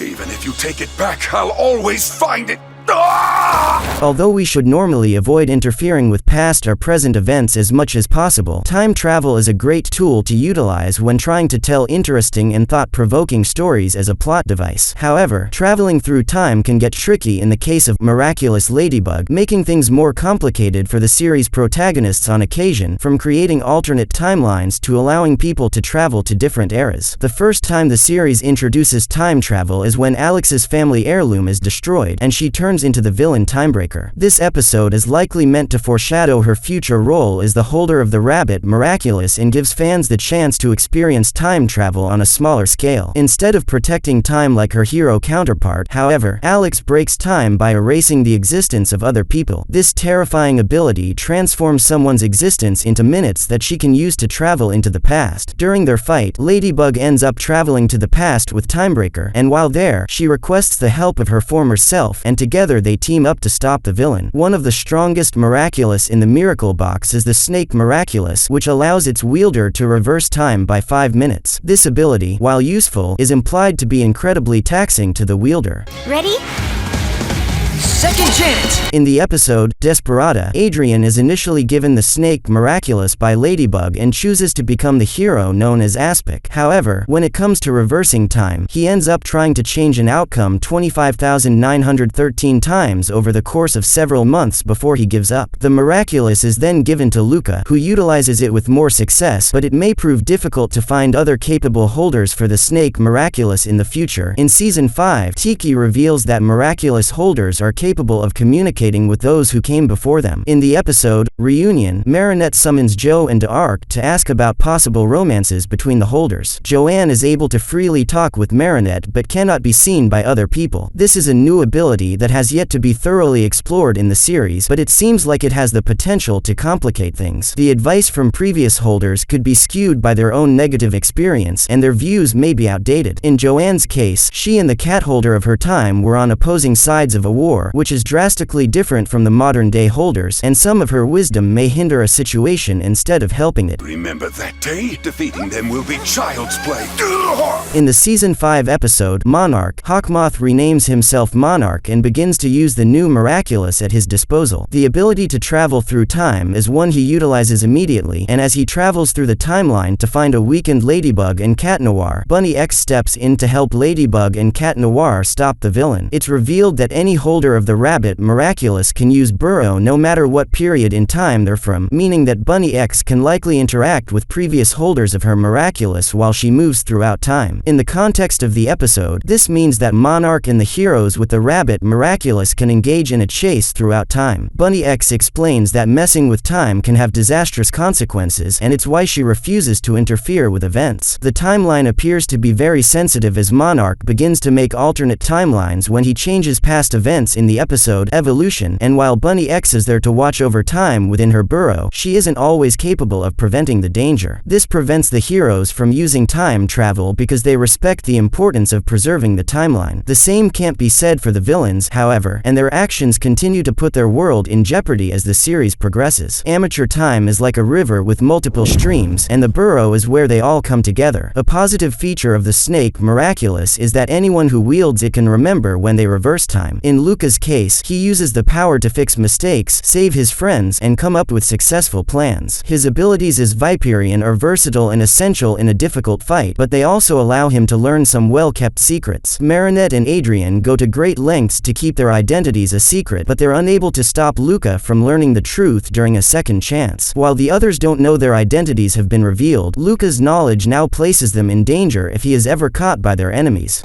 Even if you take it back, I'll always find it. Ah! Although we should normally avoid interfering with past or present events as much as possible, time travel is a great tool to utilize when trying to tell interesting and thought-provoking stories as a plot device. However, traveling through time can get tricky in the case of Miraculous Ladybug, making things more complicated for the series' protagonists on occasion, from creating alternate timelines to allowing people to travel to different eras. The first time the series introduces time travel is when Alex's family heirloom is destroyed, and she turns into the villain Timebreaker. This episode is likely meant to foreshadow her future role as the holder of the rabbit Miraculous and gives fans the chance to experience time travel on a smaller scale. Instead of protecting time like her hero counterpart, however, Alex breaks time by erasing the existence of other people. This terrifying ability transforms someone's existence into minutes that she can use to travel into the past. During their fight, Ladybug ends up traveling to the past with Timebreaker, and while there, she requests the help of her former self, and together they team up to stop the villain. One of the strongest Miraculous in the Miracle Box is the Snake Miraculous, which allows its wielder to reverse time by 5 minutes. This ability, while useful, is implied to be incredibly taxing to the wielder. Ready? Second chance! In the episode, Desperada, Adrian is initially given the Snake Miraculous by Ladybug and chooses to become the hero known as Aspic. However, when it comes to reversing time, he ends up trying to change an outcome 25,913 times over the course of several months before he gives up. The Miraculous is then given to Luca, who utilizes it with more success, but it may prove difficult to find other capable holders for the Snake Miraculous in the future. In Season 5, Tiki reveals that Miraculous holders are capable of communicating with those who came before them. In the episode, Reunion, Marinette summons Joe and D'Arc to ask about possible romances between the holders. Joanne is able to freely talk with Marinette but cannot be seen by other people. This is a new ability that has yet to be thoroughly explored in the series, but it seems like it has the potential to complicate things. The advice from previous holders could be skewed by their own negative experience, and their views may be outdated. In Joanne's case, she and the cat holder of her time were on opposing sides of a war, which is drastically different from the modern-day holders, and some of her wisdom may hinder a situation instead of helping it. Remember that day? Defeating them will be child's play. In the Season 5 episode, Monarch, Hawkmoth renames himself Monarch and begins to use the new Miraculous at his disposal. The ability to travel through time is one he utilizes immediately, and as he travels through the timeline to find a weakened Ladybug and Cat Noir, Bunny X steps in to help Ladybug and Cat Noir stop the villain. It's revealed that any holder of the rabbit Miraculous can use Burrow no matter what period in time they're from, meaning that Bunny X can likely interact with previous holders of her Miraculous while she moves throughout time. In the context of the episode, this means that Monarch and the heroes with the rabbit Miraculous can engage in a chase throughout time. Bunny X explains that messing with time can have disastrous consequences, and it's why she refuses to interfere with events. The timeline appears to be very sensitive as Monarch begins to make alternate timelines when he changes past events in the episode Evolution, and while Bunny X is there to watch over time within her burrow, she isn't always capable of preventing the danger. This prevents the heroes from using time travel because they respect the importance of preserving the timeline. The same can't be said for the villains, however, and their actions continue to put their world in jeopardy as the series progresses. Amateur time is like a river with multiple streams, and the burrow is where they all come together. A positive feature of the Snake Miraculous is that anyone who wields it can remember when they reverse time. In Luca's case, he uses the power to fix mistakes, save his friends, and come up with successful plans. His abilities as Viperian are versatile and essential in a difficult fight, but they also allow him to learn some well-kept secrets. Marinette and Adrian go to great lengths to keep their identities a secret, but they're unable to stop Luca from learning the truth during a second chance. While the others don't know their identities have been revealed, Luca's knowledge now places them in danger if he is ever caught by their enemies.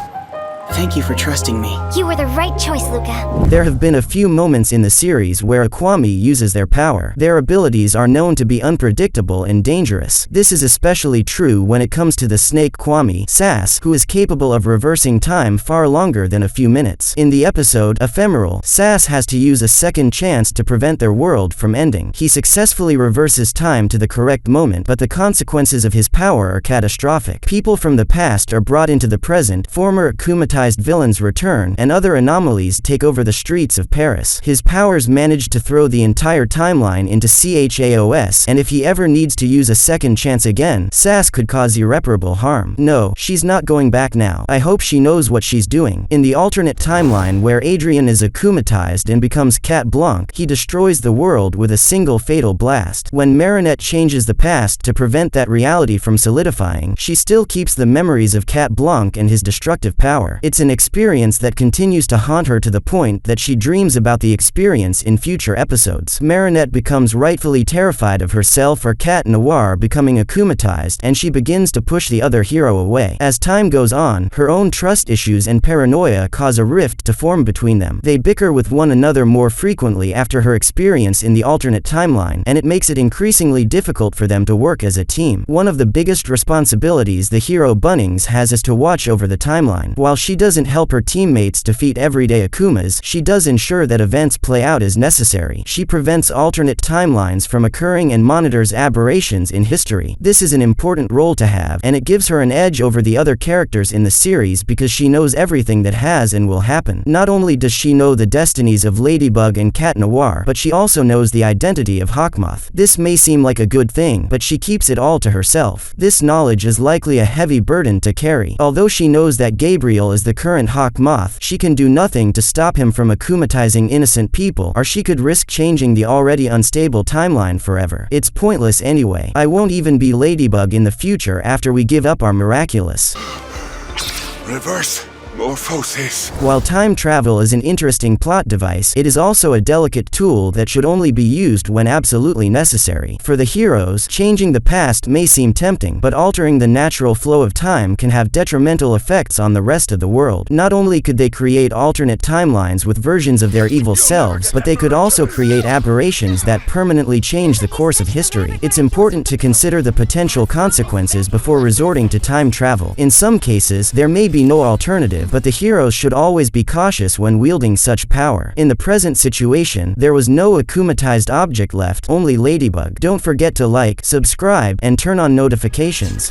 Thank you for trusting me. You were the right choice, Luca. There have been a few moments in the series where Aquami uses their power. Their abilities are known to be unpredictable and dangerous. This is especially true when it comes to the snake Kwami, Sass, who is capable of reversing time far longer than a few minutes. In the episode Ephemeral, Sass has to use a second chance to prevent their world from ending. He successfully reverses time to the correct moment, but the consequences of his power are catastrophic. People from the past are brought into the present. Former Kumata akumatized villains return, and other anomalies take over the streets of Paris. His powers manage to throw the entire timeline into chaos, and if he ever needs to use a second chance again, Sass could cause irreparable harm. No, she's not going back now. I hope she knows what she's doing. In the alternate timeline where Adrien is akumatized and becomes Cat Blanc, he destroys the world with a single fatal blast. When Marinette changes the past to prevent that reality from solidifying, she still keeps the memories of Cat Blanc and his destructive power. It's an experience that continues to haunt her to the point that she dreams about the experience in future episodes. Marinette becomes rightfully terrified of herself or Cat Noir becoming akumatized, and she begins to push the other hero away. As time goes on, her own trust issues and paranoia cause a rift to form between them. They bicker with one another more frequently after her experience in the alternate timeline, and it makes it increasingly difficult for them to work as a team. One of the biggest responsibilities the hero Bunnings has is to watch over the timeline. While she doesn't help her teammates defeat everyday Akumas, she does ensure that events play out as necessary. She prevents alternate timelines from occurring and monitors aberrations in history. This is an important role to have, and it gives her an edge over the other characters in the series because she knows everything that has and will happen. Not only does she know the destinies of Ladybug and Cat Noir, but she also knows the identity of Hawkmoth. This may seem like a good thing, but she keeps it all to herself. This knowledge is likely a heavy burden to carry. Although she knows that Gabriel is the current Hawkmoth, she can do nothing to stop him from akumatizing innocent people, or she could risk changing the already unstable timeline forever. It's pointless anyway. I won't even be Ladybug in the future after we give up our miraculous. Reverse morphosis. While time travel is an interesting plot device, it is also a delicate tool that should only be used when absolutely necessary. For the heroes, changing the past may seem tempting, but altering the natural flow of time can have detrimental effects on the rest of the world. Not only could they create alternate timelines with versions of their evil selves, but they could also create aberrations that permanently change the course of history. It's important to consider the potential consequences before resorting to time travel. In some cases, there may be no alternative, but the heroes should always be cautious when wielding such power. In the present situation, there was no akumatized object left, only Ladybug. Don't forget to like, subscribe, and turn on notifications.